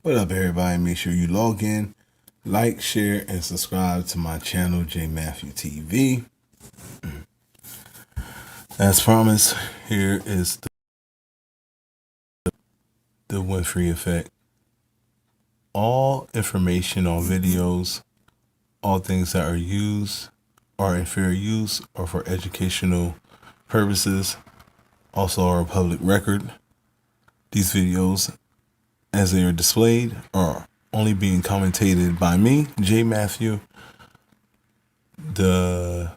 What up, everybody? Make sure you log in, like, share, and subscribe to my channel, J.Matthew TV. As promised, here is the Winrey effect. All information on videos, all things that are used are in fair use or for educational purposes, also are a public record. These videos, as they are displayed, are only being commentated by me, J.Matthew, the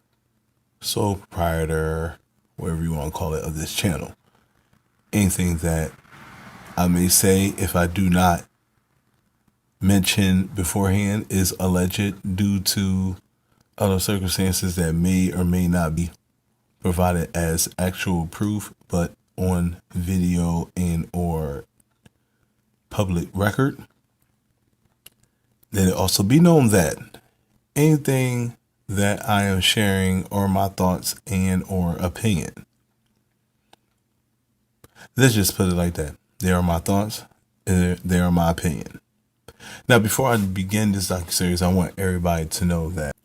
sole proprietor, whatever you want to call it, of this channel. Anything that I may say, if I do not mention beforehand, is alleged due to other circumstances that may or may not be provided as actual proof, but on video and or public record. Let it also be known that anything that I am sharing are my thoughts and or opinion. Let's just put it like that. They are my thoughts. They are my opinion. Now, before I begin this docu-series, I want everybody to know that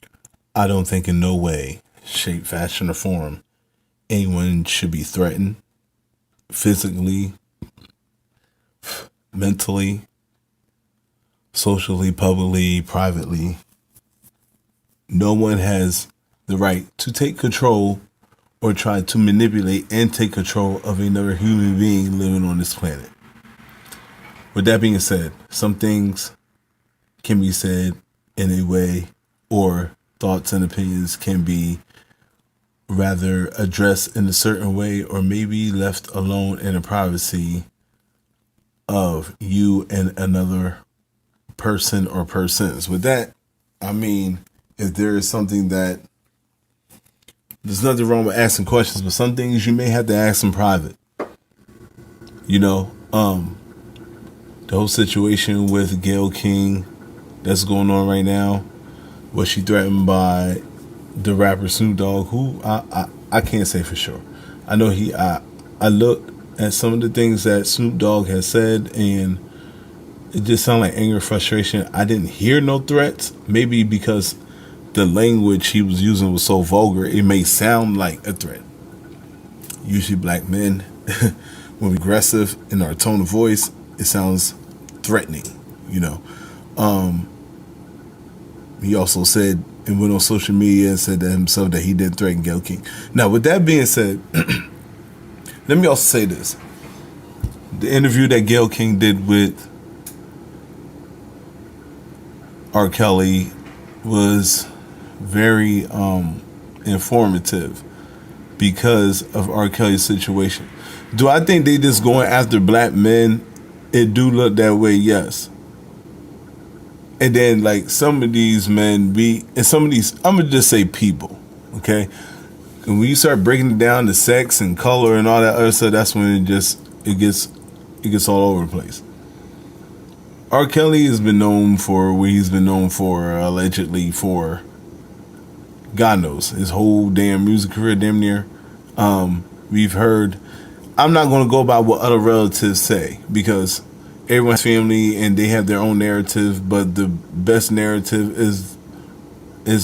I don't think in no way, shape, fashion, or form anyone should be threatened physically, mentally, socially, publicly, privately. No one has the right to take control or try to manipulate and take control of another human being living on this planet. With that being said, some things can be said in a way, or thoughts and opinions can be rather addressed in a certain way, or maybe left alone in the privacy of you and another person or persons. With that, I mean, if there is something that, there's nothing wrong with asking questions, but some things you may have to ask in private. You know, the whole situation with Gayle King that's going on right now, was she threatened by the rapper Snoop Dogg, who I can't say for sure. I know I looked at some of the things that Snoop Dogg has said, and it just sounded like anger, frustration. I didn't hear no threats, maybe because the language he was using was so vulgar, it may sound like a threat. Usually black men, when we're aggressive in our tone of voice, it sounds threatening, you know. He also said, and went on social media and said to himself that he didn't threaten Gayle King. Now, with that being said, let me also say this. The interview that Gayle King did with R. Kelly was very informative because of R. Kelly's situation. Do I think they just going after black men? It do look that way, yes. And then, like, some of these men and some of these, I'm gonna just say people, okay? And when you start breaking it down to sex and color and all that other stuff, that's when it gets all over the place. R. Kelly has been known for what he's been known for, allegedly for, God knows, his whole damn music career, damn near. We've heard, I'm not going to go by what other relatives say, because everyone's family and they have their own narrative, but the best narrative is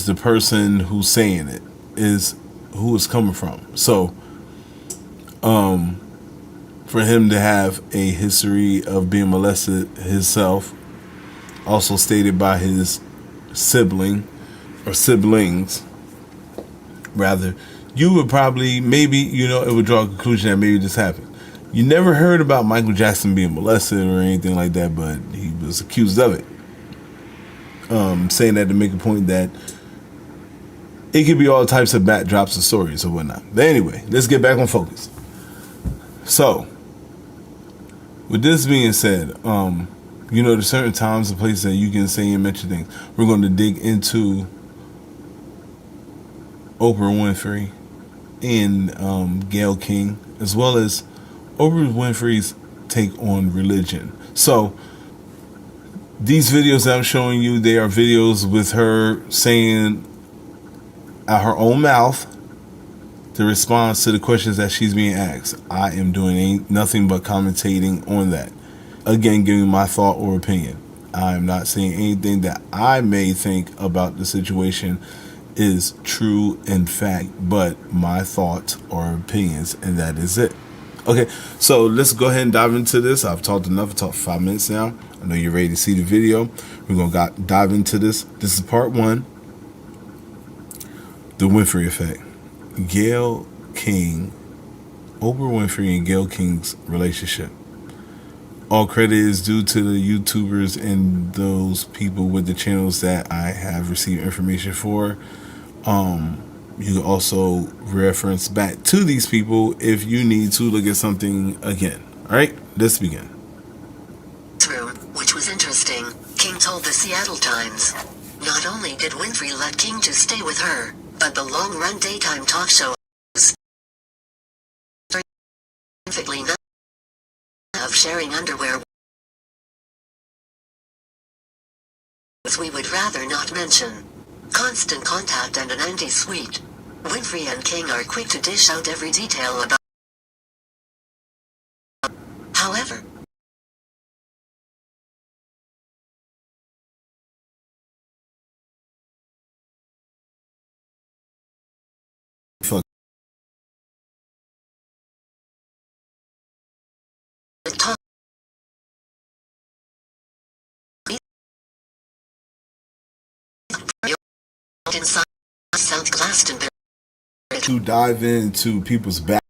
the person who's saying it, is who it's coming from. So, for him to have a history of being molested himself, also stated by his sibling or siblings, rather, you would probably, maybe, you know, it would draw a conclusion that maybe this happened. You never heard about Michael Jackson being molested or anything like that, but he was accused of it. Saying that to make a point that it could be all types of backdrops of stories or whatnot. But anyway, let's get back on focus. So, with this being said, you know, there's certain times and places that you can say and mention things. We're going to dig into Oprah Winfrey and Gayle King, as well as Oprah Winfrey's take on religion. So, these videos that I'm showing you, they are videos with her saying out her own mouth the response to the questions that she's being asked. I am doing nothing but commentating on that. again, giving my thought or opinion. I'm not saying anything that I may think about the situation is true in fact, but my thoughts or opinions, and that is it. Okay, so let's go ahead and dive into this. I've talked enough. I've talked 5 minutes now. I know you're ready to see the video. We're gonna dive into this. This is part one. The Winfrey effect. Gayle King, Oprah Winfrey and Gayle King's relationship. All credit is due to the YouTubers and those people with the channels that I have received information for. You can also reference back to these people if you need to look at something again. All right, let's begin. Which was interesting, King told the Seattle Times. Not only did Winfrey let King to stay with her, but the long-run daytime talk show specifically not of sharing underwear, which we would rather not mention. Constant contact and an anti-suite. Winfrey and King are quick to dish out every detail about. However, Fuck. the talk inside South Glastonbury. To dive into people's back.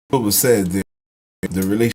What was said, the relationship.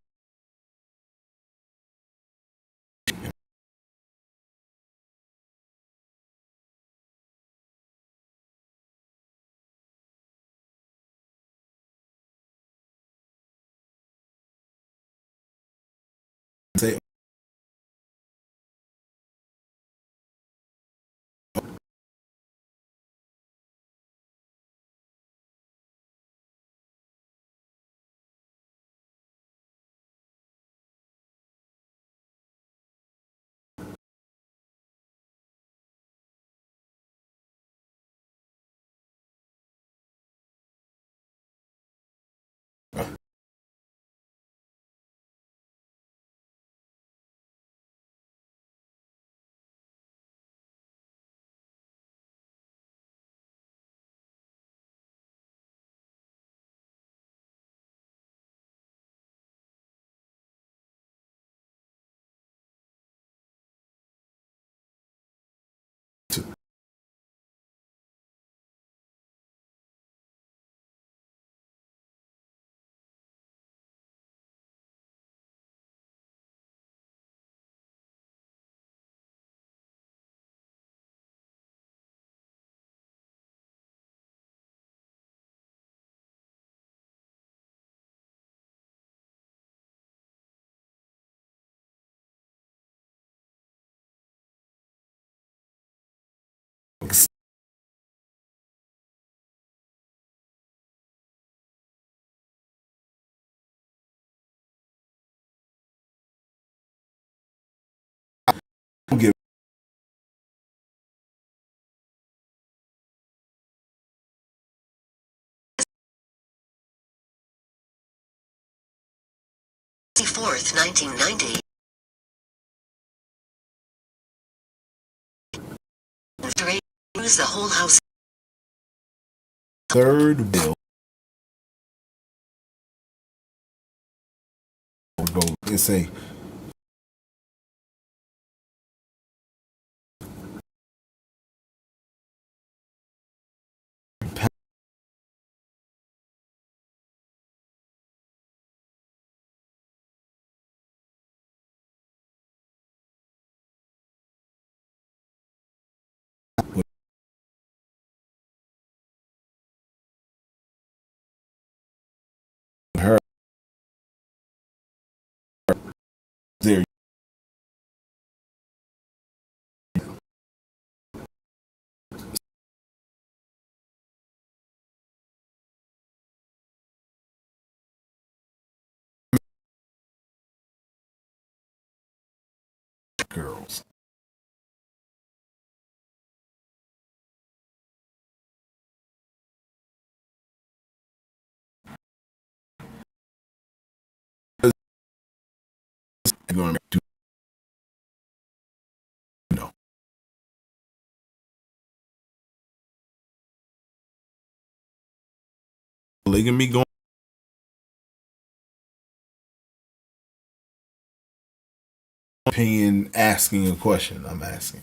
Give 4th, 1990. Winfrey used the whole house. third bill. And say her girls. Going to do, you know, polygamy going. Opinion, asking a question. I'm asking.